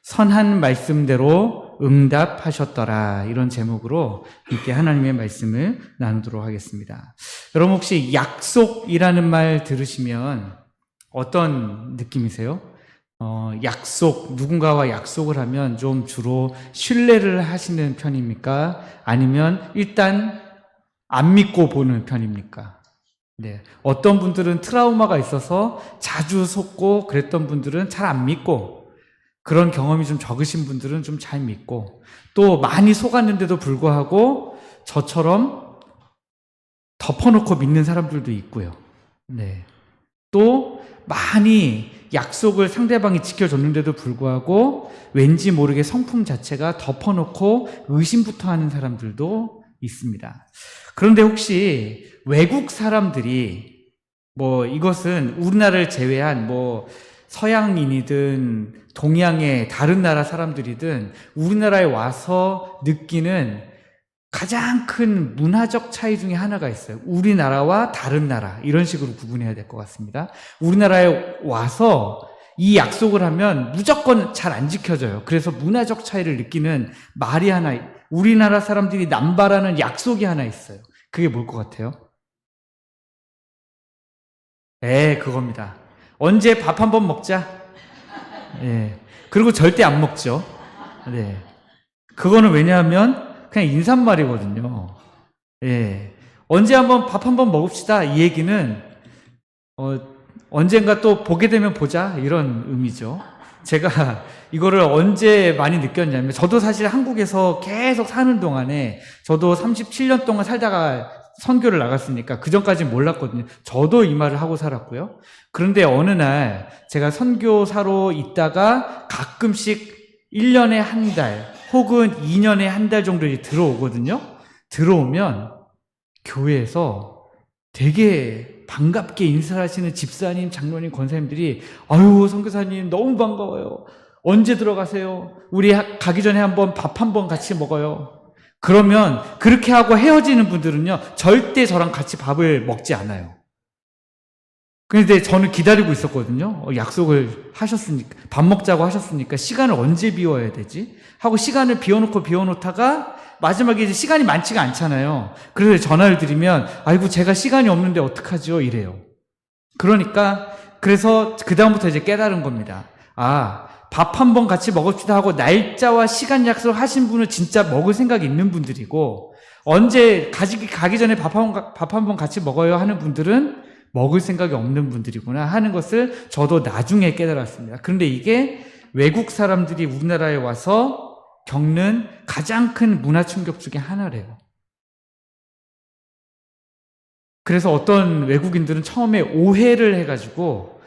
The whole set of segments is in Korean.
선한 말씀대로 응답하셨더라. 이런 제목으로 함께 하나님의 말씀을 나누도록 하겠습니다. 여러분 혹시 약속이라는 말 들으시면 어떤 느낌이세요? 약속, 누군가와 약속을 하면 좀 주로 신뢰를 하시는 편입니까? 아니면 일단 안 믿고 보는 편입니까? 네. 어떤 분들은 트라우마가 있어서 자주 속고 그랬던 분들은 잘 안 믿고 그런 경험이 좀 적으신 분들은 좀 잘 믿고 또 많이 속았는데도 불구하고 저처럼 덮어놓고 믿는 사람들도 있고요. 네. 또 많이 약속을 상대방이 지켜줬는데도 불구하고 왠지 모르게 성품 자체가 덮어놓고 의심부터 하는 사람들도 있습니다. 그런데 혹시 외국 사람들이 이것은 우리나라를 제외한 서양인이든 동양의 다른 나라 사람들이든 우리나라에 와서 느끼는 가장 큰 문화적 차이 중에 하나가 있어요. 우리나라와 다른 나라 이런 식으로 구분해야 될 것 같습니다. 우리나라에 와서 이 약속을 하면 무조건 잘 안 지켜져요. 그래서 문화적 차이를 느끼는 말이 하나, 우리나라 사람들이 남발하는 약속이 하나 있어요. 그게 뭘 것 같아요? 그겁니다. 언제 밥 한번 먹자? 그리고 절대 안 먹죠. 네. 그거는 왜냐하면 그냥 인사말이거든요. 언제 한번 밥 한번 먹읍시다. 이 얘기는, 언젠가 또 보게 되면 보자. 이런 의미죠. 제가 이거를 언제 많이 느꼈냐면, 저도 사실 한국에서 계속 사는 동안에, 저도 37년 동안 살다가 선교를 나갔으니까 그 전까지는 몰랐거든요. 저도 이 말을 하고 살았고요. 그런데 어느 날 제가 선교사로 있다가 가끔씩 1년에 한 달 혹은 2년에 한 달 정도 들어오거든요. 들어오면 교회에서 되게 반갑게 인사하시는 집사님, 장로님, 권사님들이 아유 선교사님 너무 반가워요. 언제 들어가세요? 우리 가기 전에 한번 밥 한번 같이 먹어요. 그러면 그렇게 하고 헤어지는 분들은요 절대 저랑 같이 밥을 먹지 않아요. 근데 저는 기다리고 있었거든요. 약속을 하셨으니까, 밥 먹자고 하셨으니까 시간을 언제 비워야 되지? 하고 시간을 비워놓다가 마지막에 이제 시간이 많지가 않잖아요. 그래서 전화를 드리면 아이고 제가 시간이 없는데 어떡하죠? 이래요. 그래서 그 다음부터 이제 깨달은 겁니다. 밥 한번 같이 먹읍시다 하고 날짜와 시간 약속을 하신 분은 진짜 먹을 생각이 있는 분들이고, 언제 가기 전에 밥 한번 같이 먹어요 하는 분들은 먹을 생각이 없는 분들이구나 하는 것을 저도 나중에 깨달았습니다. 그런데 이게 외국 사람들이 우리나라에 와서 겪는 가장 큰 문화 충격 중에 하나래요. 그래서 어떤 외국인들은 처음에 오해를 해가지고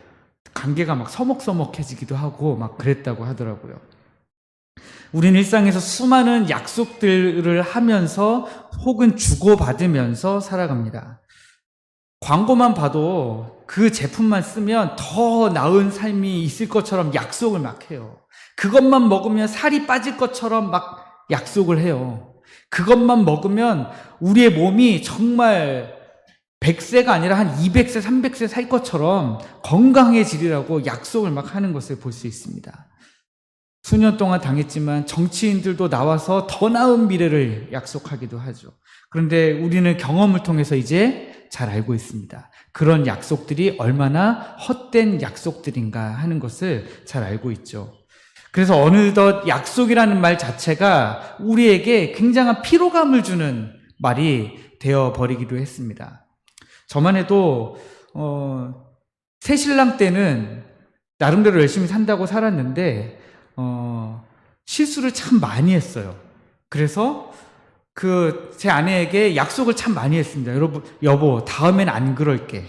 관계가 막 서먹서먹해지기도 하고 막 그랬다고 하더라고요. 우리는 일상에서 수많은 약속들을 하면서 혹은 주고받으면서 살아갑니다. 광고만 봐도 그 제품만 쓰면 더 나은 삶이 있을 것처럼 약속을 막 해요. 그것만 먹으면 살이 빠질 것처럼 막 약속을 해요. 그것만 먹으면 우리의 몸이 정말 100세가 아니라 한 200세, 300세 살 것처럼 건강해지리라고 약속을 막 하는 것을 볼 수 있습니다. 수년 동안 당했지만 정치인들도 나와서 더 나은 미래를 약속하기도 하죠. 그런데 우리는 경험을 통해서 이제 잘 알고 있습니다. 그런 약속들이 얼마나 헛된 약속들인가 하는 것을 잘 알고 있죠. 그래서 어느덧 약속이라는 말 자체가 우리에게 굉장한 피로감을 주는 말이 되어버리기도 했습니다. 저만 해도 새신랑 때는 나름대로 열심히 산다고 살았는데 실수를 참 많이 했어요. 그래서 제 아내에게 약속을 참 많이 했습니다. 여보, 다음엔 안 그럴게.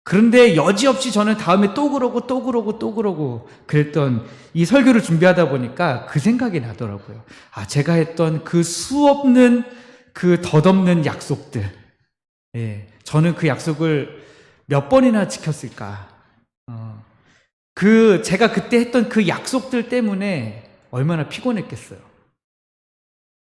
그런데 여지없이 저는 다음에 또 그러고 그랬던 이 설교를 준비하다 보니까 그 생각이 나더라고요. 제가 했던 그 수없는 그 덧없는 약속들. 저는 그 약속을 몇 번이나 지켰을까. 제가 그때 했던 그 약속들 때문에 얼마나 피곤했겠어요.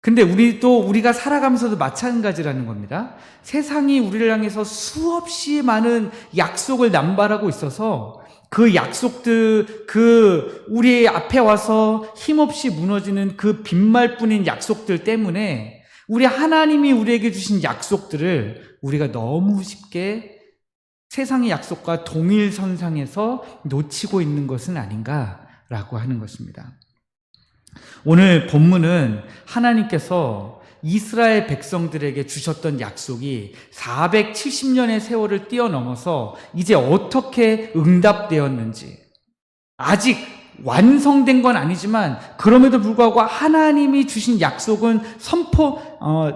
근데 우리가 살아가면서도 마찬가지라는 겁니다. 세상이 우리를 향해서 수없이 많은 약속을 남발하고 있어서 그 약속들, 우리 앞에 와서 힘없이 무너지는 그 빈말뿐인 약속들 때문에 우리 하나님이 우리에게 주신 약속들을 우리가 너무 쉽게 세상의 약속과 동일선상에서 놓치고 있는 것은 아닌가라고 하는 것입니다. 오늘 본문은 하나님께서 이스라엘 백성들에게 주셨던 약속이 470년의 세월을 뛰어넘어서 이제 어떻게 응답되었는지, 아직 완성된 건 아니지만 그럼에도 불구하고 하나님이 주신 약속은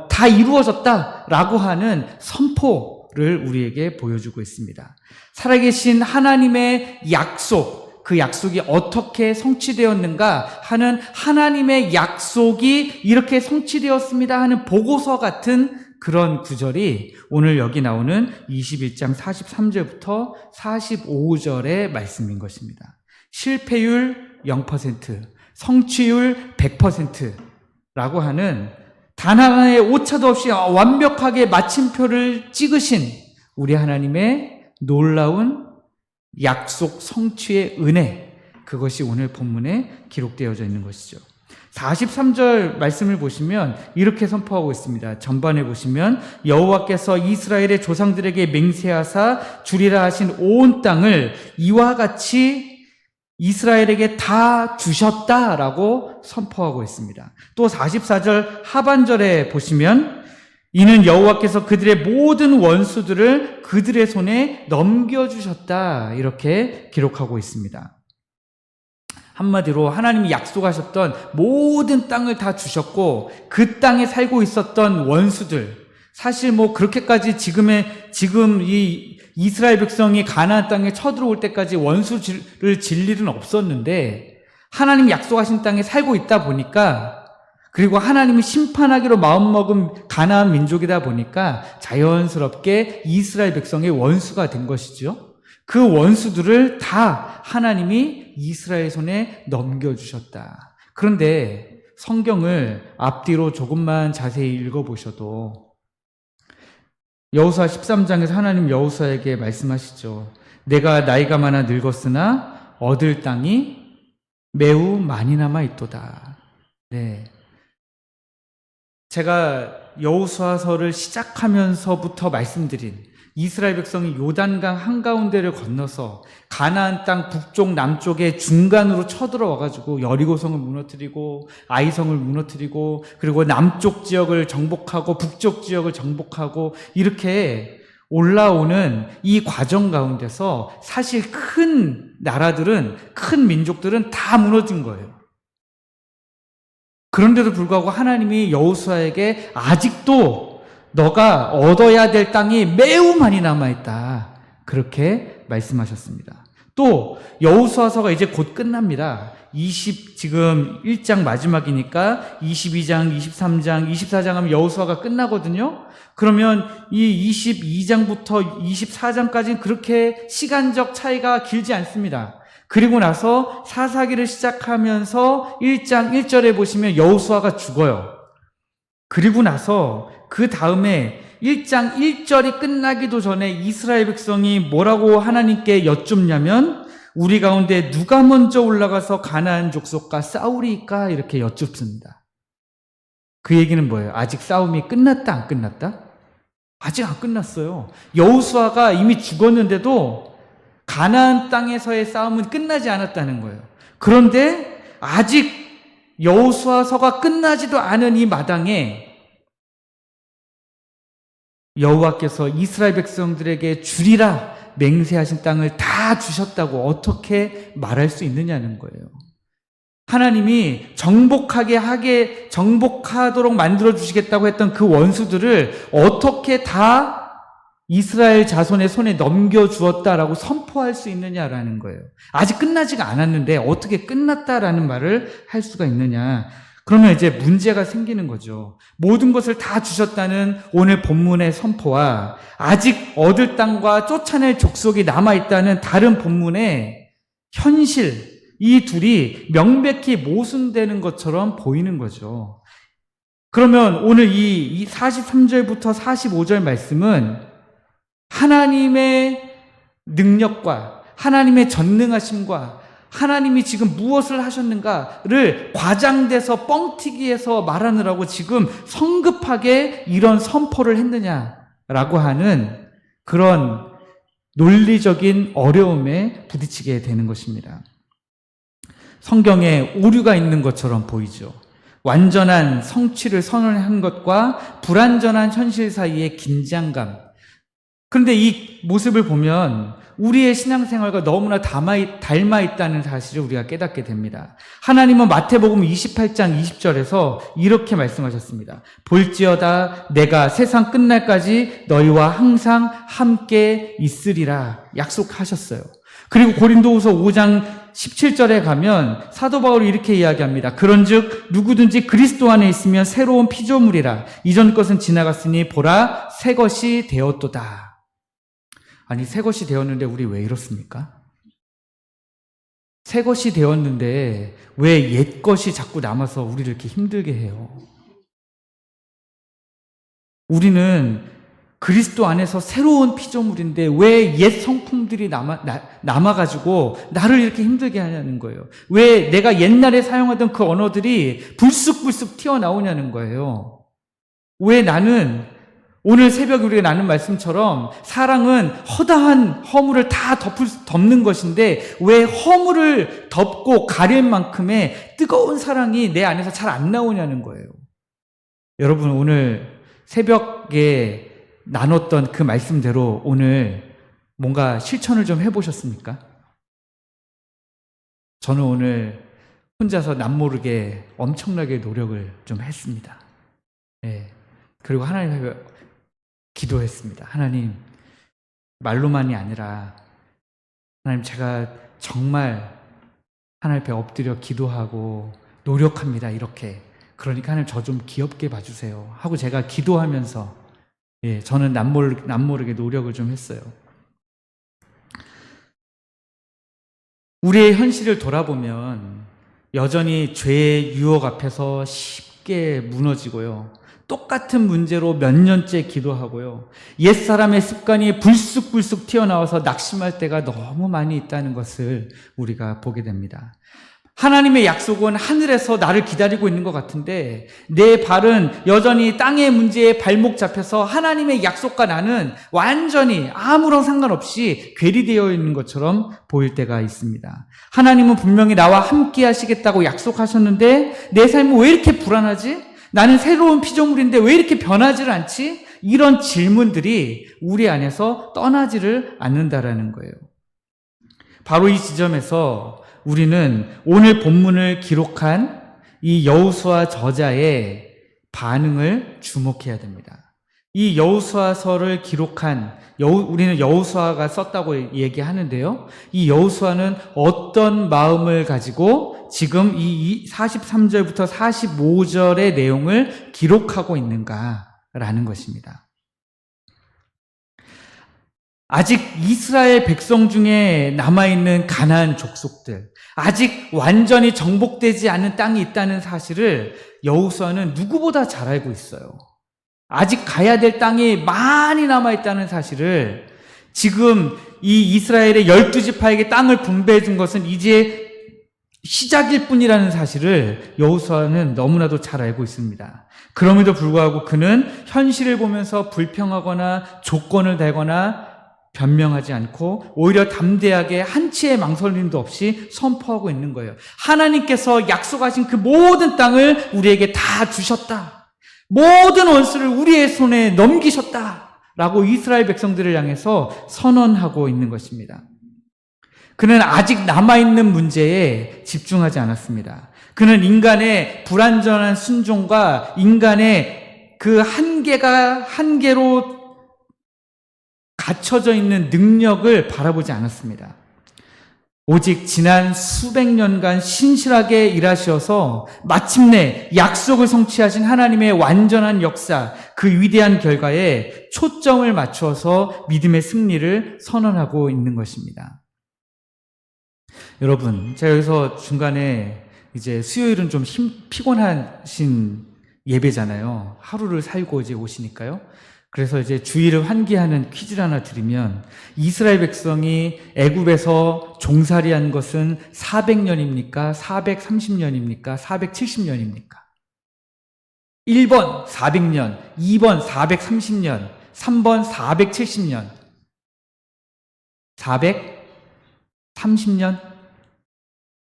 다 이루어졌다라고 하는 선포를 우리에게 보여주고 있습니다. 살아계신 하나님의 약속, 그 약속이 어떻게 성취되었는가 하는 하나님의 약속이 이렇게 성취되었습니다 하는 보고서 같은 그런 구절이 오늘 여기 나오는 21장 43절부터 45절의 말씀인 것입니다. 실패율 0%, 성취율 100%라고 하는 단 하나의 오차도 없이 완벽하게 마침표를 찍으신 우리 하나님의 놀라운 약속 성취의 은혜, 그것이 오늘 본문에 기록되어져 있는 것이죠. 43절 말씀을 보시면 이렇게 선포하고 있습니다. 전반에 보시면 여호와께서 이스라엘의 조상들에게 맹세하사 주리라 하신 온 땅을 이와 같이 이스라엘에게 다 주셨다라고 선포하고 있습니다. 또 44절 하반절에 보시면 이는 여호와께서 그들의 모든 원수들을 그들의 손에 넘겨주셨다 이렇게 기록하고 있습니다. 한마디로 하나님이 약속하셨던 모든 땅을 다 주셨고 그 땅에 살고 있었던 원수들, 사실 그렇게까지 지금 이 이스라엘 백성이 가나안 땅에 쳐들어올 때까지 원수를 질 일은 없었는데 하나님이 약속하신 땅에 살고 있다 보니까, 그리고 하나님이 심판하기로 마음먹은 가나안 민족이다 보니까 자연스럽게 이스라엘 백성의 원수가 된 것이죠. 그 원수들을 다 하나님이 이스라엘 손에 넘겨주셨다. 그런데 성경을 앞뒤로 조금만 자세히 읽어보셔도 여호수아 13장에서 하나님 여호수아에게 말씀하시죠. 내가 나이가 많아 늙었으나 얻을 땅이 매우 많이 남아 있도다. 네. 제가 여호수아서를 시작하면서부터 말씀드린 이스라엘 백성이 요단강 한가운데를 건너서 가나안 땅 북쪽 남쪽의 중간으로 쳐들어와가지고 여리고성을 무너뜨리고 아이성을 무너뜨리고 그리고 남쪽 지역을 정복하고 북쪽 지역을 정복하고 이렇게 올라오는 이 과정 가운데서 사실 큰 나라들은, 큰 민족들은 다 무너진 거예요. 그런데도 불구하고 하나님이 여호수아에게 아직도 너가 얻어야 될 땅이 매우 많이 남아있다, 그렇게 말씀하셨습니다. 또 여호수아서가 이제 곧 끝납니다. 지금 1장 마지막이니까 22장, 23장, 24장 하면 여호수아가 끝나거든요. 그러면 이 22장부터 24장까지는 그렇게 시간적 차이가 길지 않습니다. 그리고 나서 사사기를 시작하면서 1장 1절에 보시면 여호수아가 죽어요. 그리고 나서 그 다음에 1장 1절이 끝나기도 전에 이스라엘 백성이 뭐라고 하나님께 여쭙냐면 우리 가운데 누가 먼저 올라가서 가나안 족속과 싸우리까 이렇게 여쭙습니다. 그 얘기는 뭐예요? 아직 싸움이 끝났다 안 끝났다? 아직 안 끝났어요. 여호수아가 이미 죽었는데도 가나안 땅에서의 싸움은 끝나지 않았다는 거예요. 그런데 아직 여호수아서가 끝나지도 않은 이 마당에 여호와께서 이스라엘 백성들에게 주리라 맹세하신 땅을 다 주셨다고 어떻게 말할 수 있느냐는 거예요. 하나님이 정복하도록 만들어 주시겠다고 했던 그 원수들을 어떻게 다 이스라엘 자손의 손에 넘겨주었다라고 선포할 수 있느냐라는 거예요. 아직 끝나지가 않았는데 어떻게 끝났다라는 말을 할 수가 있느냐. 그러면 이제 문제가 생기는 거죠. 모든 것을 다 주셨다는 오늘 본문의 선포와 아직 얻을 땅과 쫓아낼 족속이 남아있다는 다른 본문의 현실, 이 둘이 명백히 모순되는 것처럼 보이는 거죠. 그러면 오늘 이 43절부터 45절 말씀은 하나님의 능력과 하나님의 전능하심과 하나님이 지금 무엇을 하셨는가를 과장돼서 뻥튀기해서 말하느라고 지금 성급하게 이런 선포를 했느냐라고 하는 그런 논리적인 어려움에 부딪히게 되는 것입니다. 성경에 오류가 있는 것처럼 보이죠. 완전한 성취를 선언한 것과 불완전한 현실 사이의 긴장감. 그런데 이 모습을 보면 우리의 신앙생활과 너무나 닮아 있다는 사실을 우리가 깨닫게 됩니다. 하나님은 마태복음 28장 20절에서 이렇게 말씀하셨습니다. 볼지어다 내가 세상 끝날까지 너희와 항상 함께 있으리라 약속하셨어요. 그리고 고린도후서 5장 17절에 가면 사도 바울이 이렇게 이야기합니다. 그런즉 누구든지 그리스도 안에 있으면 새로운 피조물이라. 이전 것은 지나갔으니 보라 새 것이 되었도다. 아니, 새 것이 되었는데 우리 왜 이렇습니까? 새 것이 되었는데 왜 옛 것이 자꾸 남아서 우리를 이렇게 힘들게 해요? 우리는 그리스도 안에서 새로운 피조물인데 왜 옛 성품들이 남아가지고 나를 이렇게 힘들게 하냐는 거예요. 왜 내가 옛날에 사용하던 그 언어들이 불쑥불쑥 튀어나오냐는 거예요. 왜 나는 오늘 새벽에 우리가 나눈 말씀처럼 사랑은 허다한 허물을 다 덮는 것인데 왜 허물을 덮고 가릴 만큼의 뜨거운 사랑이 내 안에서 잘 안 나오냐는 거예요. 여러분, 오늘 새벽에 나눴던 그 말씀대로 오늘 뭔가 실천을 좀 해보셨습니까? 저는 오늘 혼자서 남모르게 엄청나게 노력을 좀 했습니다. 네. 그리고 하나님 앞에 기도했습니다. 하나님, 말로만이 아니라 하나님, 제가 정말 하나님 앞에 엎드려 기도하고 노력합니다. 이렇게. 그러니까 하나님 저 좀 귀엽게 봐주세요 하고 제가 기도하면서 저는 남모르게 노력을 좀 했어요. 우리의 현실을 돌아보면 여전히 죄의 유혹 앞에서 쉽게 무너지고요. 똑같은 문제로 몇 년째 기도하고요. 옛사람의 습관이 불쑥불쑥 튀어나와서 낙심할 때가 너무 많이 있다는 것을 우리가 보게 됩니다. 하나님의 약속은 하늘에서 나를 기다리고 있는 것 같은데 내 발은 여전히 땅의 문제에 발목 잡혀서 하나님의 약속과 나는 완전히 아무런 상관없이 괴리되어 있는 것처럼 보일 때가 있습니다. 하나님은 분명히 나와 함께 하시겠다고 약속하셨는데 내 삶은 왜 이렇게 불안하지? 나는 새로운 피조물인데 왜 이렇게 변하지를 않지? 이런 질문들이 우리 안에서 떠나지를 않는다라는 거예요. 바로 이 지점에서 우리는 오늘 본문을 기록한 이 여호수아 저자의 반응을 주목해야 됩니다. 이 여호수아서를 기록한 우리는 여호수아가 썼다고 얘기하는데요. 이 여호수아는 어떤 마음을 가지고 지금 이 43절부터 45절의 내용을 기록하고 있는가라는 것입니다. 아직 이스라엘 백성 중에 남아있는 가나안 족속들, 아직 완전히 정복되지 않은 땅이 있다는 사실을 여호수아는 누구보다 잘 알고 있어요. 아직 가야 될 땅이 많이 남아있다는 사실을 지금 이 이스라엘의 12지파에게 땅을 분배해 준 것은 이제 시작일 뿐이라는 사실을 여호수아는 너무나도 잘 알고 있습니다. 그럼에도 불구하고 그는 현실을 보면서 불평하거나 조건을 대거나 변명하지 않고 오히려 담대하게 한치의 망설임도 없이 선포하고 있는 거예요. 하나님께서 약속하신 그 모든 땅을 우리에게 다 주셨다. 모든 원수를 우리의 손에 넘기셨다. 라고 이스라엘 백성들을 향해서 선언하고 있는 것입니다. 그는 아직 남아있는 문제에 집중하지 않았습니다. 그는 인간의 불완전한 순종과 인간의 그 한계로 갇혀져 있는 능력을 바라보지 않았습니다. 오직 지난 수백 년간 신실하게 일하셔서 마침내 약속을 성취하신 하나님의 완전한 역사, 그 위대한 결과에 초점을 맞춰서 믿음의 승리를 선언하고 있는 것입니다. 여러분, 제가 여기서 중간에 이제 수요일은 좀 피곤하신 예배잖아요. 하루를 살고 이제 오시니까요. 그래서 이제 주의를 환기하는 퀴즈를 하나 드리면, 이스라엘 백성이 애굽에서 종살이한 것은 400년입니까? 430년입니까? 470년입니까? 1번 400년, 2번 430년, 3번 470년. 430년?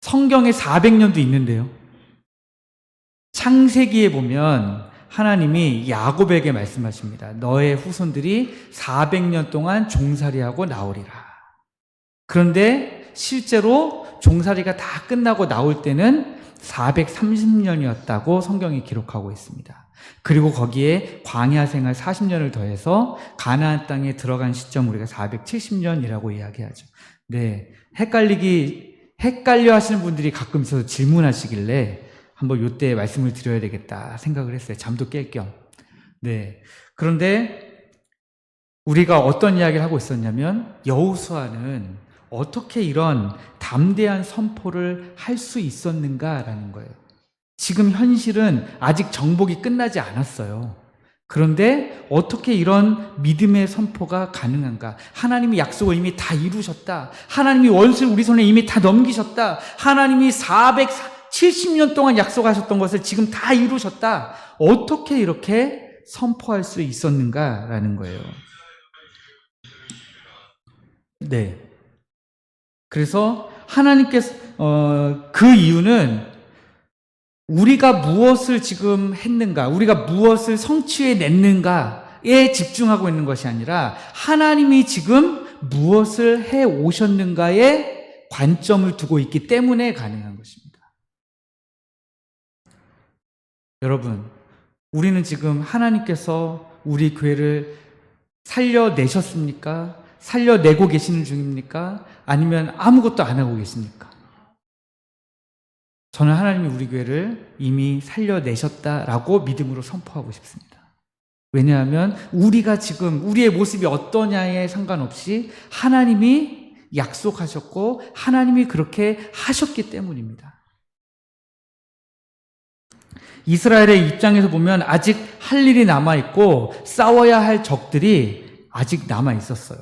성경에 400년도 있는데요. 창세기에 보면 하나님이 야곱에게 말씀하십니다. 너의 후손들이 400년 동안 종살이하고 나오리라. 그런데 실제로 종살이가 다 끝나고 나올 때는 430년이었다고 성경이 기록하고 있습니다. 그리고 거기에 광야 생활 40년을 더해서 가나안 땅에 들어간 시점 우리가 470년이라고 이야기하죠. 네, 헷갈려 하시는 분들이 가끔 있어서 질문하시길래 한번 요때 말씀을 드려야 되겠다 생각을 했어요. 잠도 깰 겸. 네. 그런데 우리가 어떤 이야기를 하고 있었냐면, 여호수아는 어떻게 이런 담대한 선포를 할 수 있었는가라는 거예요. 지금 현실은 아직 정복이 끝나지 않았어요. 그런데 어떻게 이런 믿음의 선포가 가능한가? 하나님이 약속을 이미 다 이루셨다. 하나님이 원수를 우리 손에 이미 다 넘기셨다. 하나님이 470년 동안 약속하셨던 것을 지금 다 이루셨다. 어떻게 이렇게 선포할 수 있었는가라는 거예요. 네. 그래서 하나님께서 그 이유는 우리가 무엇을 지금 했는가, 우리가 무엇을 성취해 냈는가에 집중하고 있는 것이 아니라 하나님이 지금 무엇을 해 오셨는가에 관점을 두고 있기 때문에 가능한 것입니다. 여러분, 우리는 지금 하나님께서 우리 교회를 살려내셨습니까? 살려내고 계시는 중입니까? 아니면 아무것도 안 하고 계십니까? 저는 하나님이 우리 교회를 이미 살려내셨다라고 믿음으로 선포하고 싶습니다. 왜냐하면 우리가 지금 우리의 모습이 어떠냐에 상관없이 하나님이 약속하셨고 하나님이 그렇게 하셨기 때문입니다. 이스라엘의 입장에서 보면 아직 할 일이 남아있고 싸워야 할 적들이 아직 남아있었어요.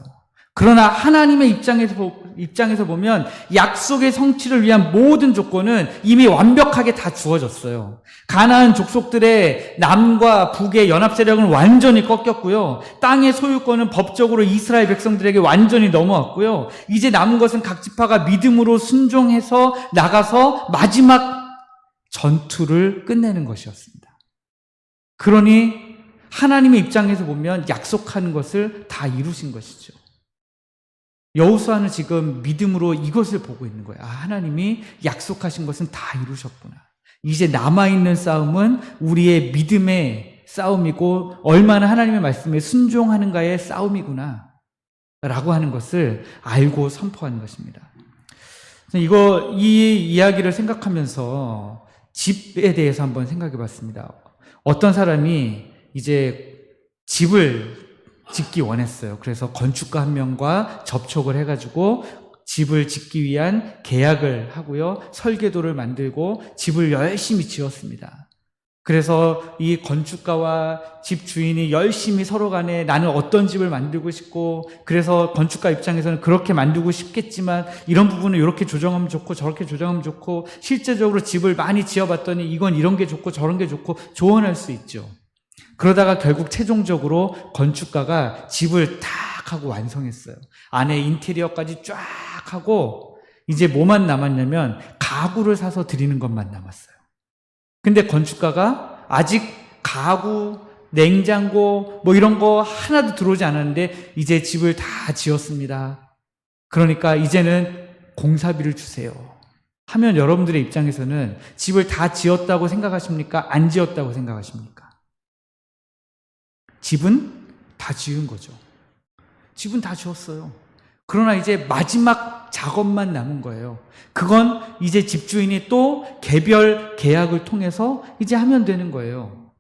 그러나 하나님의 입장에서 보면 약속의 성취를 위한 모든 조건은 이미 완벽하게 다 주어졌어요. 가나안 족속들의 남과 북의 연합 세력은 완전히 꺾였고요. 땅의 소유권은 법적으로 이스라엘 백성들에게 완전히 넘어왔고요. 이제 남은 것은 각 지파가 믿음으로 순종해서 나가서 마지막 전투를 끝내는 것이었습니다. 그러니 하나님의 입장에서 보면 약속하는 것을 다 이루신 것이죠. 여호수아는 지금 믿음으로 이것을 보고 있는 거예요. 아, 하나님이 약속하신 것은 다 이루셨구나. 이제 남아있는 싸움은 우리의 믿음의 싸움이고 얼마나 하나님의 말씀에 순종하는가의 싸움이구나 라고 하는 것을 알고 선포하는 것입니다. 이 이야기를 생각하면서 집에 대해서 한번 생각해 봤습니다. 어떤 사람이 이제 집을 짓기 원했어요. 그래서 건축가 한 명과 접촉을 해가지고 집을 짓기 위한 계약을 하고요. 설계도를 만들고 집을 열심히 지었습니다. 그래서 이 건축가와 집 주인이 열심히 서로 간에 나는 어떤 집을 만들고 싶고, 그래서 건축가 입장에서는 그렇게 만들고 싶겠지만 이런 부분은 이렇게 조정하면 좋고 저렇게 조정하면 좋고, 실제적으로 집을 많이 지어봤더니 이건 이런 게 좋고 저런 게 좋고 조언할 수 있죠. 그러다가 결국 최종적으로 건축가가 집을 탁 하고 완성했어요. 안에 인테리어까지 쫙 하고 이제 뭐만 남았냐면 가구를 사서 드리는 것만 남았어요. 근데 건축가가 아직 가구, 냉장고 뭐 이런 거 하나도 들어오지 않았는데 이제 집을 다 지었습니다. 그러니까 이제는 공사비를 주세요 하면 여러분들의 입장에서는 집을 다 지었다고 생각하십니까? 안 지었다고 생각하십니까? 집은 다 지은 거죠. 집은 다 지었어요. 그러나 이제 마지막 작업만 남은 거예요. 그건 이제 집주인이 또 개별 계약을 통해서 이제 하면 되는 거예요.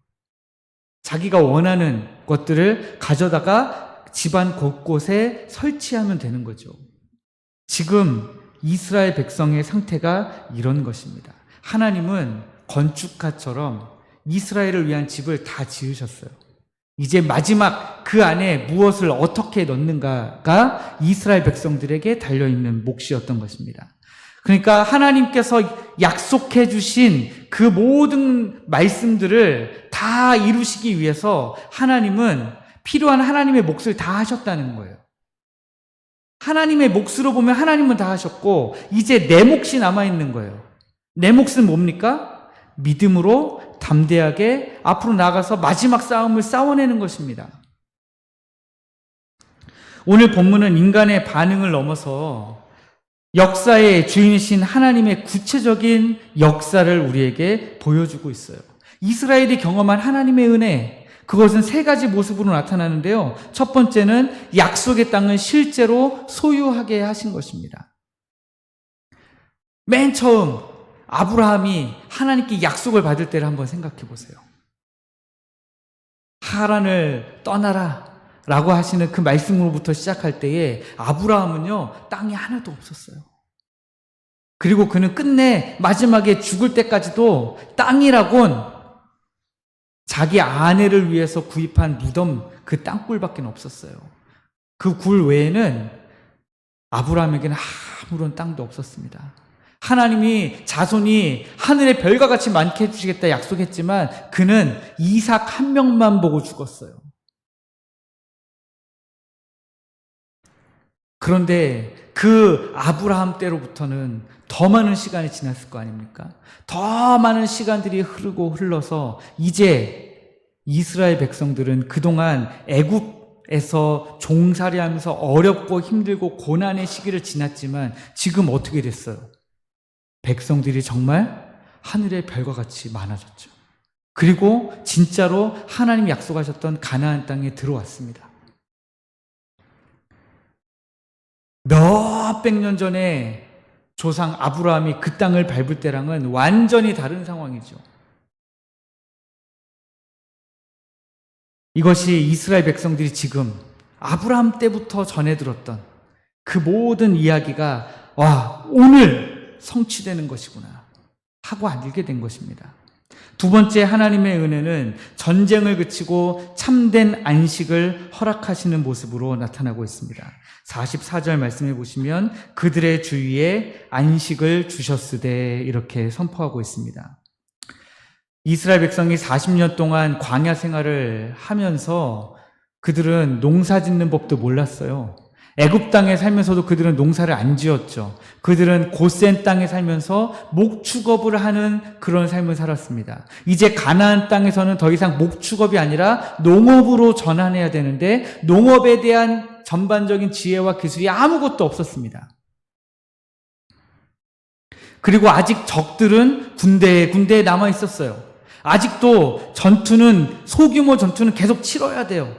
자기가 원하는 것들을 가져다가 집안 곳곳에 설치하면 되는 거죠. 지금 이스라엘 백성의 상태가 이런 것입니다. 하나님은 건축가처럼 이스라엘을 위한 집을 다 지으셨어요. 이제 마지막 그 안에 무엇을 어떻게 넣는가가 이스라엘 백성들에게 달려있는 몫이었던 것입니다. 그러니까 하나님께서 약속해 주신 그 모든 말씀들을 다 이루시기 위해서 하나님은 필요한 하나님의 몫을 다 하셨다는 거예요. 하나님의 몫으로 보면 하나님은 다 하셨고 이제 내 몫이 남아있는 거예요. 내 몫은 뭡니까? 믿음으로 담대하게 앞으로 나가서 마지막 싸움을 싸워내는 것입니다. 오늘 본문은 인간의 반응을 넘어서 역사의 주인이신 하나님의 구체적인 역사를 우리에게 보여주고 있어요. 이스라엘이 경험한 하나님의 은혜, 그것은 세 가지 모습으로 나타나는데요. 첫 번째는 약속의 땅을 실제로 소유하게 하신 것입니다. 맨 처음 아브라함이 하나님께 약속을 받을 때를 한번 생각해 보세요. 하란을 떠나라 라고 하시는 그 말씀으로부터 시작할 때에 아브라함은요, 땅이 하나도 없었어요. 그리고 그는 끝내 마지막에 죽을 때까지도 땅이라곤 자기 아내를 위해서 구입한 무덤 그 땅굴밖에 없었어요. 그 굴 외에는 아브라함에게는 아무런 땅도 없었습니다. 하나님이 자손이 하늘의 별과 같이 많게 해주시겠다 약속했지만 그는 이삭 한 명만 보고 죽었어요. 그런데 그 아브라함 때로부터는 더 많은 시간이 지났을 거 아닙니까? 더 많은 시간들이 흐르고 흘러서 이제 이스라엘 백성들은 그동안 애굽에서 종살이하면서 어렵고 힘들고 고난의 시기를 지났지만 지금 어떻게 됐어요? 백성들이 정말 하늘의 별과 같이 많아졌죠. 그리고 진짜로 하나님이 약속하셨던 가나안 땅에 들어왔습니다. 몇백 년 전에 조상 아브라함이 그 땅을 밟을 때랑은 완전히 다른 상황이죠. 이것이 이스라엘 백성들이 지금 아브라함 때부터 전해 들었던 그 모든 이야기가 오늘 성취되는 것이구나 하고 알게 된 것입니다. 두 번째, 하나님의 은혜는 전쟁을 그치고 참된 안식을 허락하시는 모습으로 나타나고 있습니다. 44절 말씀해 보시면 그들의 주위에 안식을 주셨으되 이렇게 선포하고 있습니다. 이스라엘 백성이 40년 동안 광야 생활을 하면서 그들은 농사 짓는 법도 몰랐어요. 애굽 땅에 살면서도 그들은 농사를 안 지었죠. 그들은 고센 땅에 살면서 목축업을 하는 그런 삶을 살았습니다. 이제 가나안 땅에서는 더 이상 목축업이 아니라 농업으로 전환해야 되는데 농업에 대한 전반적인 지혜와 기술이 아무것도 없었습니다. 그리고 아직 적들은 군대에 남아 있었어요. 아직도 소규모 전투는 계속 치러야 돼요.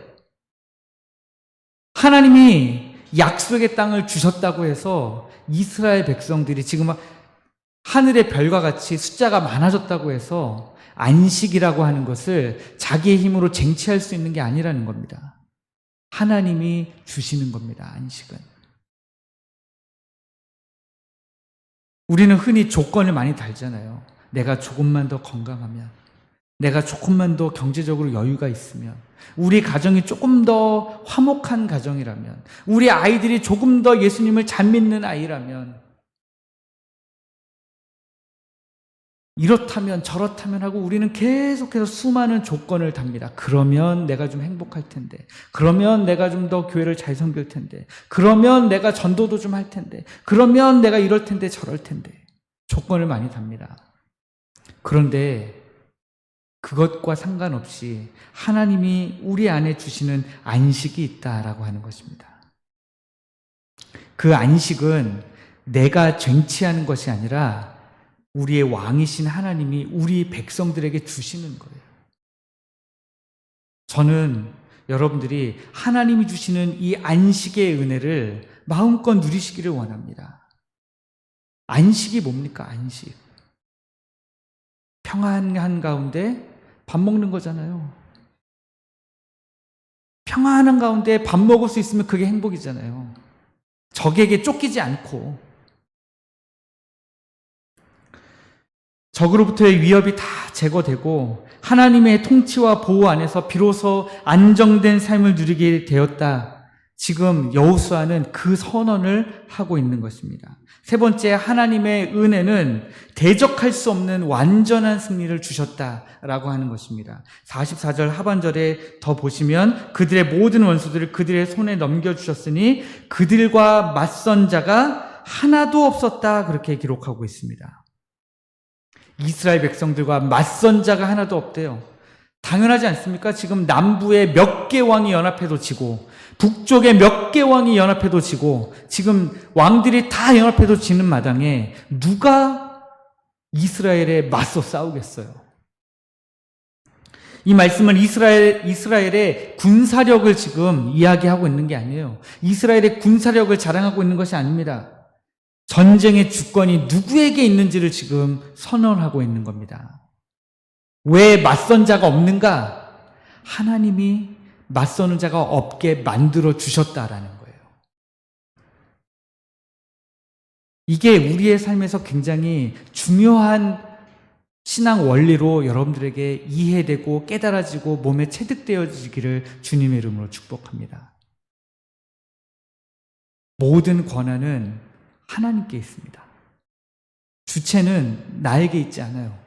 하나님이 약속의 땅을 주셨다고 해서 이스라엘 백성들이 지금 하늘의 별과 같이 숫자가 많아졌다고 해서 안식이라고 하는 것을 자기의 힘으로 쟁취할 수 있는 게 아니라는 겁니다. 하나님이 주시는 겁니다, 안식은. 우리는 흔히 조건을 많이 달잖아요. 내가 조금만 더 건강하면, 내가 조금만 더 경제적으로 여유가 있으면, 우리 가정이 조금 더 화목한 가정이라면, 우리 아이들이 조금 더 예수님을 잘 믿는 아이라면, 이렇다면 저렇다면 하고 우리는 계속해서 수많은 조건을 답니다. 그러면 내가 좀 행복할 텐데, 그러면 내가 좀 더 교회를 잘 섬길 텐데, 그러면 내가 전도도 좀 할 텐데, 그러면 내가 이럴 텐데 저럴 텐데, 조건을 많이 답니다. 그런데 그것과 상관없이 하나님이 우리 안에 주시는 안식이 있다라고 하는 것입니다. 그 안식은 내가 쟁취하는 것이 아니라 우리의 왕이신 하나님이 우리 백성들에게 주시는 거예요. 저는 여러분들이 하나님이 주시는 이 안식의 은혜를 마음껏 누리시기를 원합니다. 안식이 뭡니까? 안식. 평안한 가운데 밥 먹는 거잖아요. 평안한 가운데 밥 먹을 수 있으면 그게 행복이잖아요. 적에게 쫓기지 않고. 적으로부터의 위협이 다 제거되고 하나님의 통치와 보호 안에서 비로소 안정된 삶을 누리게 되었다. 지금 여호수아는 그 선언을 하고 있는 것입니다. 세 번째, 하나님의 은혜는 대적할 수 없는 완전한 승리를 주셨다라고 하는 것입니다. 44절 하반절에 더 보시면 그들의 모든 원수들을 그들의 손에 넘겨주셨으니 그들과 맞선 자가 하나도 없었다, 그렇게 기록하고 있습니다. 이스라엘 백성들과 맞선 자가 하나도 없대요. 당연하지 않습니까? 지금 남부에 몇 개 왕이 연합해도 지고 북쪽에 몇 개 왕이 연합해도 지고 지금 왕들이 다 연합해도 지는 마당에 누가 이스라엘에 맞서 싸우겠어요? 이 말씀은 이스라엘의 군사력을 지금 이야기하고 있는 게 아니에요. 이스라엘의 군사력을 자랑하고 있는 것이 아닙니다. 전쟁의 주권이 누구에게 있는지를 지금 선언하고 있는 겁니다. 왜 맞선 자가 없는가? 하나님이 맞서는 자가 없게 만들어 주셨다라는 거예요. 이게 우리의 삶에서 굉장히 중요한 신앙 원리로 여러분들에게 이해되고 깨달아지고 몸에 체득되어지기를 주님의 이름으로 축복합니다. 모든 권한은 하나님께 있습니다. 주체는 나에게 있지 않아요.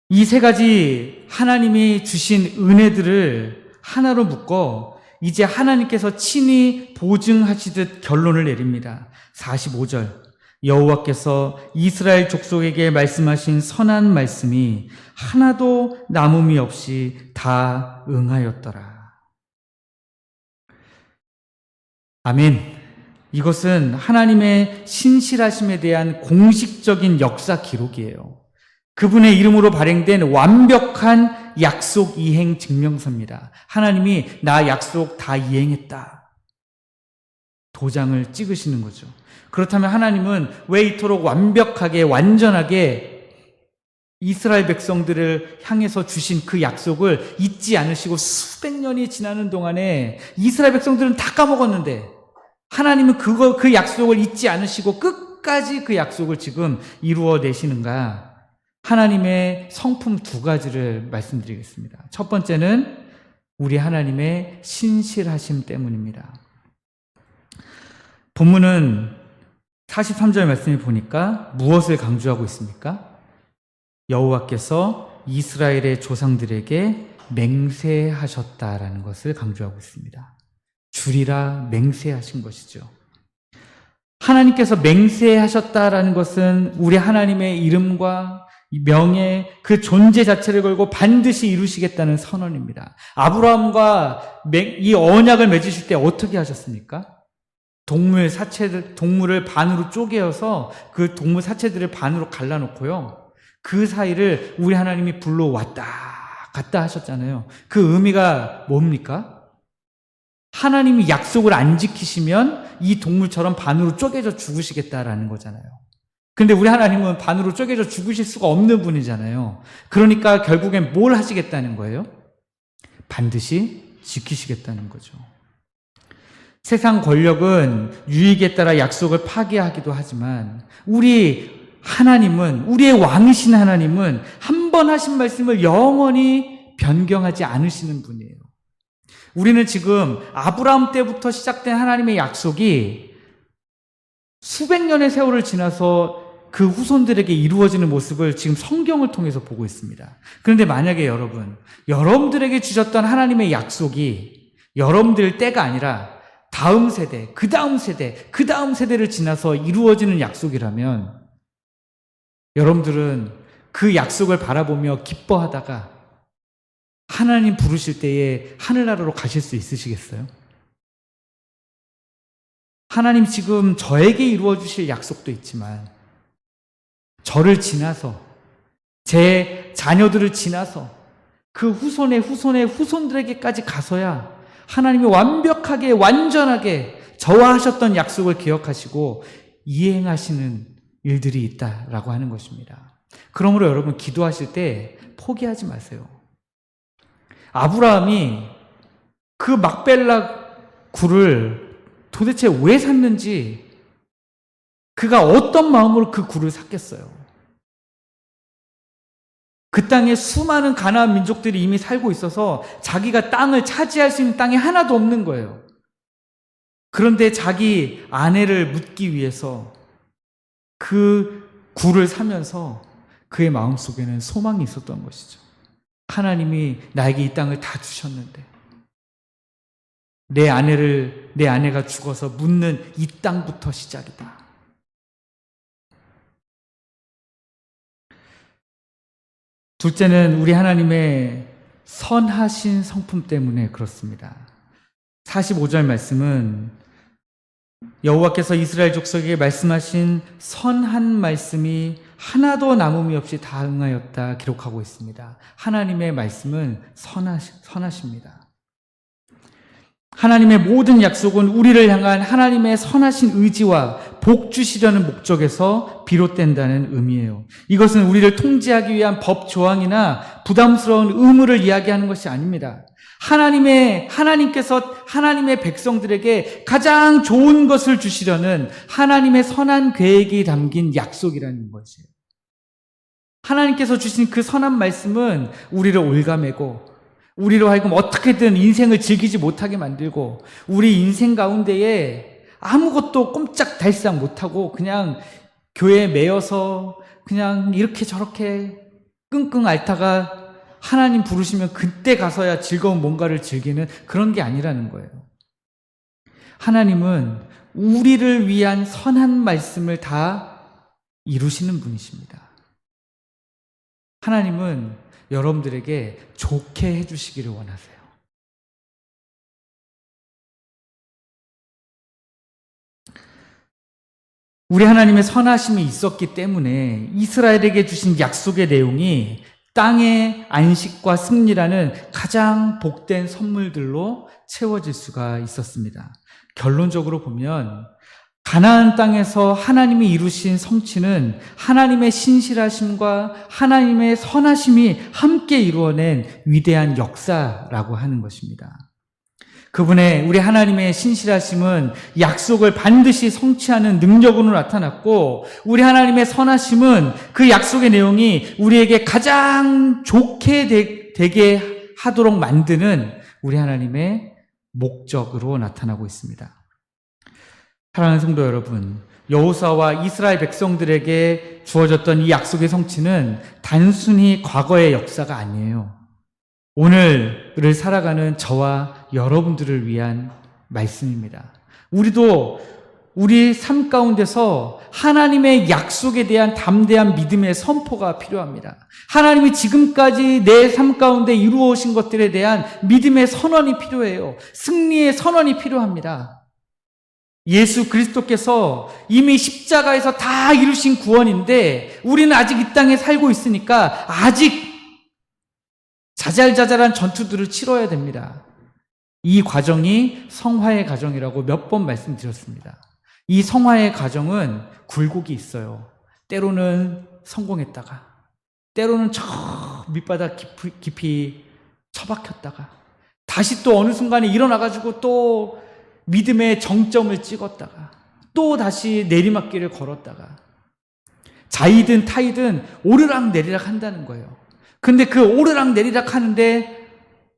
이 세 가지 하나님이 주신 은혜들을 하나로 묶어 이제 하나님께서 친히 보증하시듯 결론을 내립니다. 45절, 여호와께서 이스라엘 족속에게 말씀하신 선한 말씀이 하나도 남음이 없이 다 응하였더라. 아멘. 이것은 하나님의 신실하심에 대한 공식적인 역사 기록이에요. 그분의 이름으로 발행된 완벽한 약속 이행 증명서입니다. 하나님이 나 약속 다 이행했다. 도장을 찍으시는 거죠. 그렇다면 하나님은 왜 이토록 완벽하게, 완전하게 이스라엘 백성들을 향해서 주신 그 약속을 잊지 않으시고 수백 년이 지나는 동안에 이스라엘 백성들은 다 까먹었는데 하나님은 그 약속을 잊지 않으시고 끝까지 그 약속을 지금 이루어내시는가? 하나님의 성품 두 가지를 말씀드리겠습니다. 첫 번째는 우리 하나님의 신실하심 때문입니다. 본문은 43절 말씀을 보니까 무엇을 강조하고 있습니까? 여호와께서 이스라엘의 조상들에게 맹세하셨다라는 것을 강조하고 있습니다. 주리라 맹세하신 것이죠. 하나님께서 맹세하셨다라는 것은 우리 하나님의 이름과 명예, 그 존재 자체를 걸고 반드시 이루시겠다는 선언입니다. 아브라함과 이 언약을 맺으실 때 어떻게 하셨습니까? 동물을 반으로 쪼개어서 그 동물 사체들을 반으로 갈라놓고요. 그 사이를 우리 하나님이 불러 왔다 갔다 하셨잖아요. 그 의미가 뭡니까? 하나님이 약속을 안 지키시면 이 동물처럼 반으로 쪼개져 죽으시겠다라는 거잖아요. 근데 우리 하나님은 반으로 쪼개져 죽으실 수가 없는 분이잖아요. 그러니까 결국엔 뭘 하시겠다는 거예요? 반드시 지키시겠다는 거죠. 세상 권력은 유익에 따라 약속을 파기하기도 하지만 우리 하나님은, 우리의 왕이신 하나님은 한 번 하신 말씀을 영원히 변경하지 않으시는 분이에요. 우리는 지금 아브라함 때부터 시작된 하나님의 약속이 수백 년의 세월을 지나서 그 후손들에게 이루어지는 모습을 지금 성경을 통해서 보고 있습니다. 그런데 만약에 여러분들에게 주셨던 하나님의 약속이 여러분들 때가 아니라 다음 세대, 그 다음 세대, 그 다음 세대를 지나서 이루어지는 약속이라면 여러분들은 그 약속을 바라보며 기뻐하다가 하나님 부르실 때에 하늘나라로 가실 수 있으시겠어요? 하나님 지금 저에게 이루어 주실 약속도 있지만 저를 지나서 제 자녀들을 지나서 그 후손의 후손들에게까지 가서야 하나님이 완벽하게 완전하게 저와 하셨던 약속을 기억하시고 이행하시는 일들이 있다라고 하는 것입니다. 그러므로 여러분 기도하실 때 포기하지 마세요. 아브라함이 그 막벨라 굴을 도대체 왜 샀는지 그가 어떤 마음으로 그 굴을 샀겠어요? 그 땅에 수많은 가나안 민족들이 이미 살고 있어서 자기가 땅을 차지할 수 있는 땅이 하나도 없는 거예요. 그런데 자기 아내를 묻기 위해서 그 굴을 사면서 그의 마음속에는 소망이 있었던 것이죠. 하나님이 나에게 이 땅을 다 주셨는데 내 아내가 죽어서 묻는 이 땅부터 시작이다. 둘째는 우리 하나님의 선하신 성품 때문에 그렇습니다. 45절 말씀은 여호와께서 이스라엘 족속에게 말씀하신 선한 말씀이 하나도 남음이 없이 다 응하였다 기록하고 있습니다. 하나님의 말씀은 선하십니다. 하나님의 모든 약속은 우리를 향한 하나님의 선하신 의지와 복 주시려는 목적에서 비롯된다는 의미예요. 이것은 우리를 통제하기 위한 법 조항이나 부담스러운 의무를 이야기하는 것이 아닙니다. 하나님께서 하나님의 백성들에게 가장 좋은 것을 주시려는 하나님의 선한 계획이 담긴 약속이라는 것이에요. 하나님께서 주신 그 선한 말씀은 우리를 올가매고 우리로 하여금 어떻게든 인생을 즐기지 못하게 만들고 우리 인생 가운데에 아무것도 꼼짝달싹 못하고 그냥 교회에 매여서 그냥 이렇게 저렇게 끙끙 앓다가 하나님 부르시면 그때 가서야 즐거운 뭔가를 즐기는 그런 게 아니라는 거예요. 하나님은 우리를 위한 선한 말씀을 다 이루시는 분이십니다. 하나님은 여러분들에게 좋게 해주시기를 원하세요. 우리 하나님의 선하심이 있었기 때문에 이스라엘에게 주신 약속의 내용이 땅의 안식과 승리라는 가장 복된 선물들로 채워질 수가 있었습니다. 결론적으로 보면 가나안 땅에서 하나님이 이루신 성취는 하나님의 신실하심과 하나님의 선하심이 함께 이루어낸 위대한 역사라고 하는 것입니다. 우리 하나님의 신실하심은 약속을 반드시 성취하는 능력으로 나타났고, 우리 하나님의 선하심은 그 약속의 내용이 우리에게 가장 좋게 되게 하도록 만드는 우리 하나님의 목적으로 나타나고 있습니다. 사랑하는 성도 여러분, 여호수아와 이스라엘 백성들에게 주어졌던 이 약속의 성취는 단순히 과거의 역사가 아니에요. 오늘을 살아가는 저와 여러분들을 위한 말씀입니다. 우리도 우리 삶 가운데서 하나님의 약속에 대한 담대한 믿음의 선포가 필요합니다. 하나님이 지금까지 내 삶 가운데 이루어 오신 것들에 대한 믿음의 선언이 필요해요. 승리의 선언이 필요합니다. 예수 그리스도께서 이미 십자가에서 다 이루신 구원인데 우리는 아직 이 땅에 살고 있으니까 아직 자잘자잘한 전투들을 치러야 됩니다. 이 과정이 성화의 과정이라고 몇 번 말씀드렸습니다. 이 성화의 과정은 굴곡이 있어요. 때로는 성공했다가, 때로는 저 밑바닥 깊이 처박혔다가, 다시 또 어느 순간에 일어나가지고 또 믿음의 정점을 찍었다가, 또 다시 내리막길을 걸었다가, 자이든 타이든 오르락 내리락 한다는 거예요. 근데 그 오르락 내리락 하는데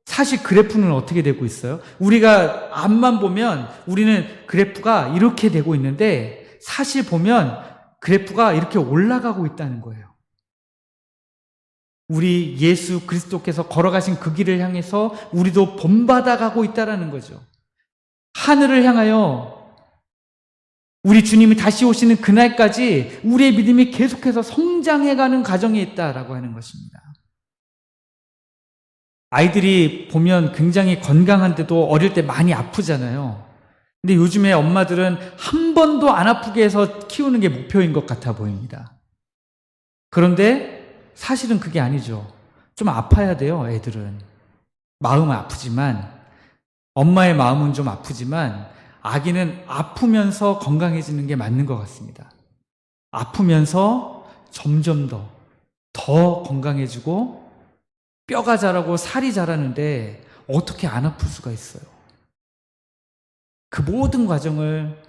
사실 그래프는 어떻게 되고 있어요? 우리가 앞만 보면 우리는 그래프가 이렇게 되고 있는데 사실 보면 그래프가 이렇게 올라가고 있다는 거예요. 우리 예수 그리스도께서 걸어가신 그 길을 향해서 우리도 본받아 가고 있다는 거죠. 하늘을 향하여 우리 주님이 다시 오시는 그날까지 우리의 믿음이 계속해서 성장해가는 과정에 있다라고 하는 것입니다. 아이들이 보면 굉장히 건강한데도 어릴 때 많이 아프잖아요. 근데 요즘에 엄마들은 한 번도 안 아프게 해서 키우는 게 목표인 것 같아 보입니다. 그런데 사실은 그게 아니죠. 좀 아파야 돼요, 애들은. 마음은 아프지만, 엄마의 마음은 좀 아프지만 아기는 아프면서 건강해지는 게 맞는 것 같습니다. 아프면서 점점 더 건강해지고 뼈가 자라고 살이 자라는데 어떻게 안 아플 수가 있어요? 그 모든 과정을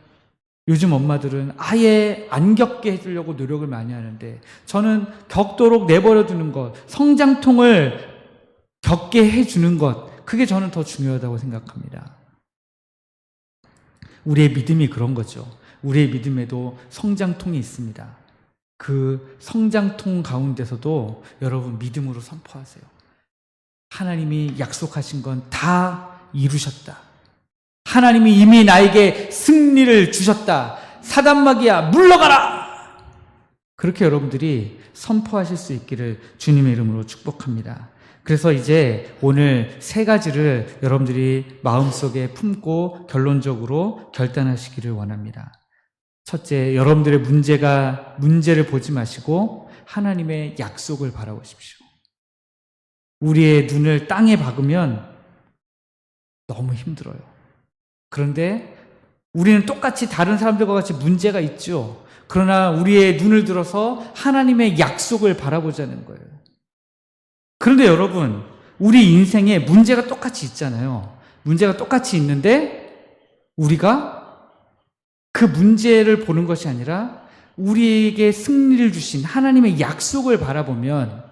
요즘 엄마들은 아예 안 겪게 해주려고 노력을 많이 하는데, 저는 겪도록 내버려 두는 것, 성장통을 겪게 해주는 것, 그게 저는 더 중요하다고 생각합니다. 우리의 믿음이 그런 거죠. 우리의 믿음에도 성장통이 있습니다. 그 성장통 가운데서도 여러분 믿음으로 선포하세요. 하나님이 약속하신 건 다 이루셨다. 하나님이 이미 나에게 승리를 주셨다. 사단마귀야, 물러가라! 그렇게 여러분들이 선포하실 수 있기를 주님의 이름으로 축복합니다. 그래서 이제 오늘 3가지를 여러분들이 마음속에 품고 결론적으로 결단하시기를 원합니다. 첫째, 여러분들의 문제를 보지 마시고 하나님의 약속을 바라보십시오. 우리의 눈을 땅에 박으면 너무 힘들어요. 그런데 우리는 똑같이 다른 사람들과 같이 문제가 있죠. 그러나 우리의 눈을 들어서 하나님의 약속을 바라보자는 거예요. 그런데 여러분, 우리 인생에 문제가 똑같이 있잖아요. 문제가 똑같이 있는데 우리가 그 문제를 보는 것이 아니라 우리에게 승리를 주신 하나님의 약속을 바라보면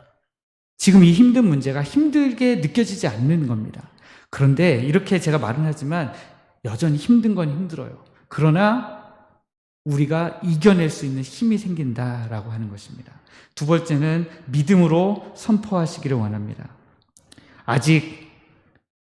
지금 이 힘든 문제가 힘들게 느껴지지 않는 겁니다. 그런데 이렇게 제가 말은 하지만 여전히 힘든 건 힘들어요. 그러나 우리가 이겨낼 수 있는 힘이 생긴다라고 하는 것입니다. 2번째는 믿음으로 선포하시기를 원합니다. 아직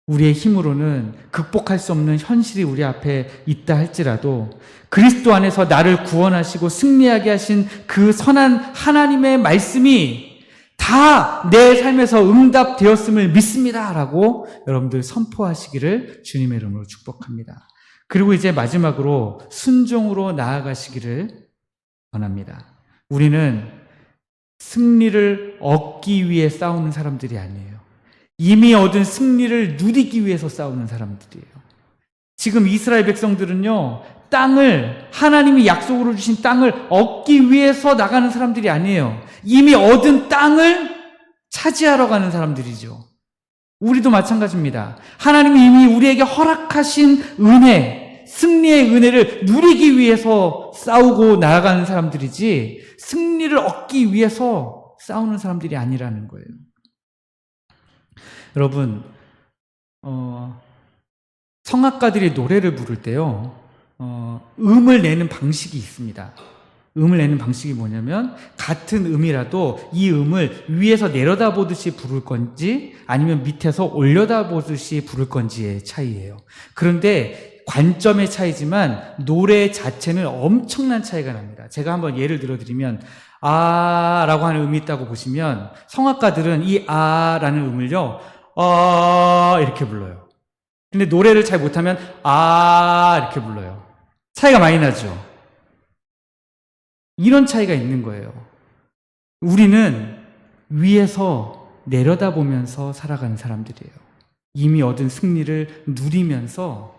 우리의 힘으로는 극복할 수 없는 현실이 우리 앞에 있다 할지라도 그리스도 안에서 나를 구원하시고 승리하게 하신 그 선한 하나님의 말씀이 다 내 삶에서 응답되었음을 믿습니다라고 여러분들 선포하시기를 주님의 이름으로 축복합니다. 그리고 이제 마지막으로 순종으로 나아가시기를 원합니다. 우리는 승리를 얻기 위해 싸우는 사람들이 아니에요. 이미 얻은 승리를 누리기 위해서 싸우는 사람들이에요. 지금 이스라엘 백성들은요, 하나님이 약속으로 주신 땅을 얻기 위해서 나가는 사람들이 아니에요. 이미 얻은 땅을 차지하러 가는 사람들이죠. 우리도 마찬가지입니다. 하나님이 이미 우리에게 허락하신 은혜, 승리의 은혜를 누리기 위해서 싸우고 나아가는 사람들이지 승리를 얻기 위해서 싸우는 사람들이 아니라는 거예요. 여러분, 성악가들이 노래를 부를 때요, 음을 내는 방식이 있습니다. 음을 내는 방식이 뭐냐면 같은 음이라도 이 음을 위에서 내려다보듯이 부를 건지 아니면 밑에서 올려다보듯이 부를 건지의 차이예요. 그런데 관점의 차이지만 노래 자체는 엄청난 차이가 납니다. 제가 한번 예를 들어드리면 라고 하는 음이 있다고 보시면 성악가들은 이 라는 음을요 이렇게 불러요. 근데 노래를 잘 못하면 이렇게 불러요. 차이가 많이 나죠. 이런 차이가 있는 거예요. 우리는 위에서 내려다보면서 살아가는 사람들이에요. 이미 얻은 승리를 누리면서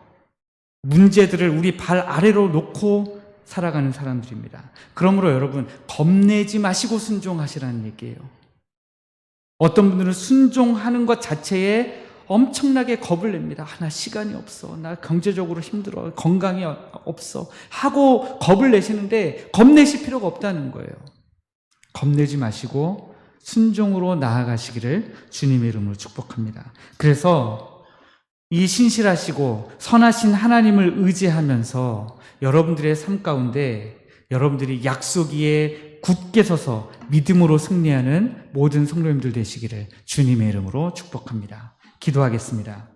문제들을 우리 발 아래로 놓고 살아가는 사람들입니다. 그러므로 여러분, 겁내지 마시고 순종하시라는 얘기예요. 어떤 분들은 순종하는 것 자체에 엄청나게 겁을 냅니다. 나 시간이 없어. 나 경제적으로 힘들어. 건강이 없어. 하고 겁을 내시는데 겁내실 필요가 없다는 거예요. 겁내지 마시고 순종으로 나아가시기를 주님의 이름으로 축복합니다. 그래서 이 신실하시고 선하신 하나님을 의지하면서 여러분들의 삶 가운데 여러분들이 약속 위에 굳게 서서 믿음으로 승리하는 모든 성도님들 되시기를 주님의 이름으로 축복합니다. 기도하겠습니다.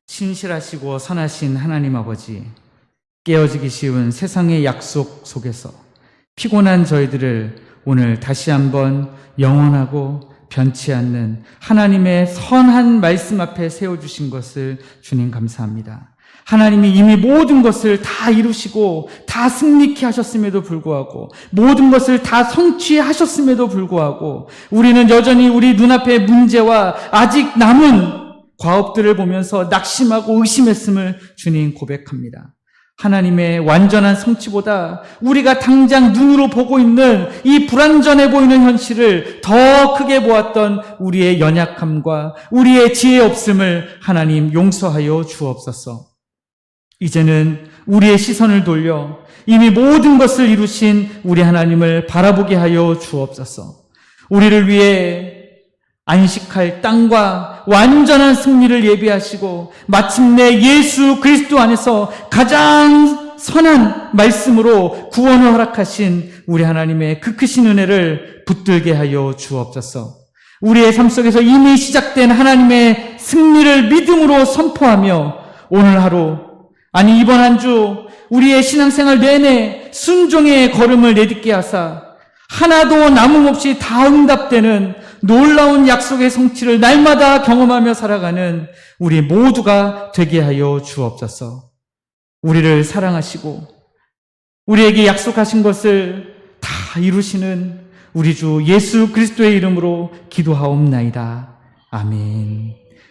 신실하시고 선하신 하나님 아버지, 깨어지기 쉬운 세상의 약속 속에서 피곤한 저희들을 오늘 다시 한번 영원하고 변치 않는 하나님의 선한 말씀 앞에 세워주신 것을 주님 감사합니다. 하나님이 이미 모든 것을 다 이루시고 다 승리케 하셨음에도 불구하고 모든 것을 다 성취하셨음에도 불구하고 우리는 여전히 우리 눈앞의 문제와 아직 남은 과업들을 보면서 낙심하고 의심했음을 주님 고백합니다. 하나님의 완전한 성취보다 우리가 당장 눈으로 보고 있는 이 불완전해 보이는 현실을 더 크게 보았던 우리의 연약함과 우리의 지혜 없음을 하나님 용서하여 주옵소서. 이제는 우리의 시선을 돌려 이미 모든 것을 이루신 우리 하나님을 바라보게 하여 주옵소서. 우리를 위해 안식할 땅과 완전한 승리를 예비하시고 마침내 예수 그리스도 안에서 가장 선한 말씀으로 구원을 허락하신 우리 하나님의 그 크신 은혜를 붙들게 하여 주옵소서. 우리의 삶 속에서 이미 시작된 하나님의 승리를 믿음으로 선포하며 오늘 하루, 아니 이번 한 주 우리의 신앙생활 내내 순종의 걸음을 내딛게 하사 하나도 남음없이 다 응답되는 놀라운 약속의 성취를 날마다 경험하며 살아가는 우리 모두가 되게 하여 주옵소서. 우리를 사랑하시고 우리에게 약속하신 것을 다 이루시는 우리 주 예수 그리스도의 이름으로 기도하옵나이다. 아멘.